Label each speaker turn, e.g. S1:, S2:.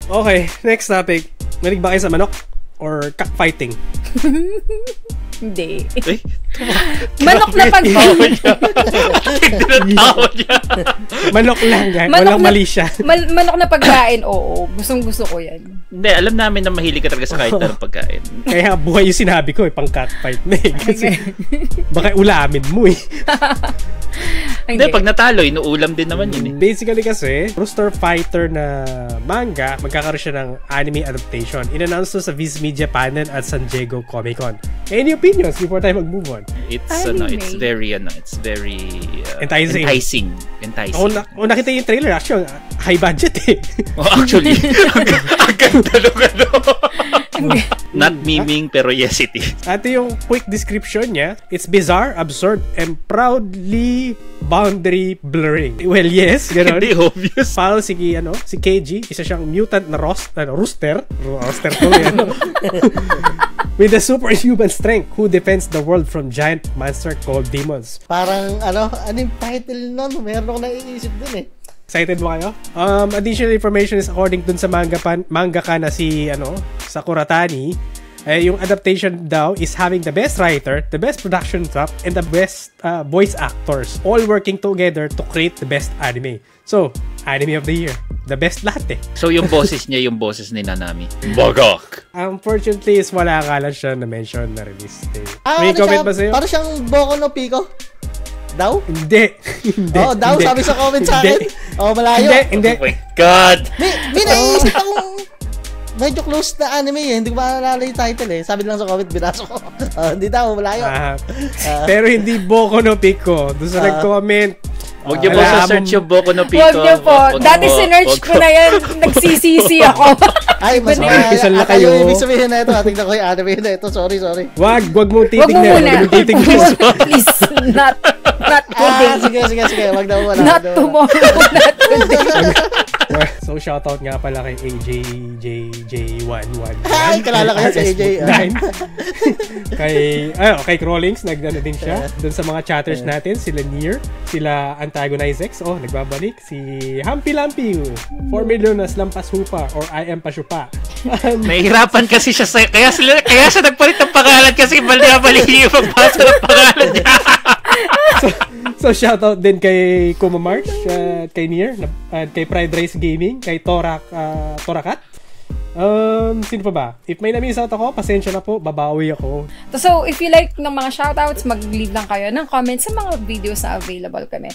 S1: Okay, next topic. Malig ba kayo sa manok? Or cockfighting?
S2: Hindi.
S3: Eh?
S2: Manok na pag...
S1: Manok lang, guys. Walang mali siya.
S2: Manok na pagkain, oo. Gustong-gusto ko yan.
S3: Hindi, alam namin na mahilig ka talaga sa kahit anong pagkain.
S1: Kaya buhay yung sinabi ko, pang cockfight na eh. Kasi baka ulamin mo eh.
S3: Hindi, pag natalo, inuulam din naman yun eh.
S1: Basically kasi, Rooster Fighter na manga, magkakaroon siya ng anime adaptation. In-announce to sa Viz Media panel at San Diego Comic Con. Any opinions before tayo mag-move on?
S3: It's very
S1: enticing.
S3: Enticing.
S1: Nakita yung trailer, actually, high budget eh.
S3: Actually, ang ganda Not memeing, pero yes it is.
S1: At yung quick description niya, it's bizarre, absurd, and proudly boundary blurring. Well, yes, gano'n.
S3: Hindi obvious.
S1: Follow si KG, isa siyang mutant na rooster. Rooster to yan. With a superhuman strength who defends the world from giant monster called demons.
S4: Parang, ano yung title nun? Meron ako naiisip dun eh.
S1: Excited mo kayo? Additional information is according dun sa mangaka na si Sakura Tani. Yung adaptation daw is having the best writer, the best production staff, and the best voice actors all working together to create the best anime. So, anime of the year. The best lahat eh.
S3: So, yung boses niya, yung boses ni Nanami. Bagak!
S1: Unfortunately, is wala ka lang siya na-mention na release date. May comment ba sa'yo?
S4: Parang siyang Boku no Pico. Daw?
S1: Hindi.
S4: Daw, sabi sa comment sa akin. Malayo.
S1: Hindi.
S3: Oh my God!
S4: May naiisip akong medyo close na anime eh. Hindi ko maalala yung title eh. Sabi lang sa comment, binaso ko. Hindi daw, malayo.
S1: Pero hindi Boku no Pico. Doon sa nag-comment.
S3: Huwag niyo po sa search yung Boku no Pico.
S2: Huwag niyo po. Dati sinerch ko na yan. Nagsisisi ako.
S4: Ay, mas
S1: kisal na kayo.
S4: Ibig sabihin na ito. Tignan ko yung anime na ito. Sorry.
S1: Wag mong titignan.
S2: Wag mo muna. Please, not today.
S4: Sige. Wag na muna.
S2: Not tomorrow. Not today.
S1: So, shoutout nga pala kay AJJ11.
S4: Ay, kalala ko yan sa AJ.
S1: Kay Crawlings, nagdano din siya. Doon sa mga chatters natin, sila Nier, sila Antagonizex, nagbabalik. Si Humpy Lumpy, 4 million as lampas hupa, or I am pasyupa.
S3: Nahihirapan kasi siya kaya siya nagpalit ng pangalan kasi balik yung pagbasa ng pangalan niya.
S1: So shoutout din kay Kuma March, kay Nier, at kay Pride Race Gaming, kay Torakat. Sino pa ba? If may na-miss out ako, pasensya na po, babawi ako.
S2: So, if you like ng mga shoutouts, mag-leave lang kayo ng comments sa mga videos na available kami.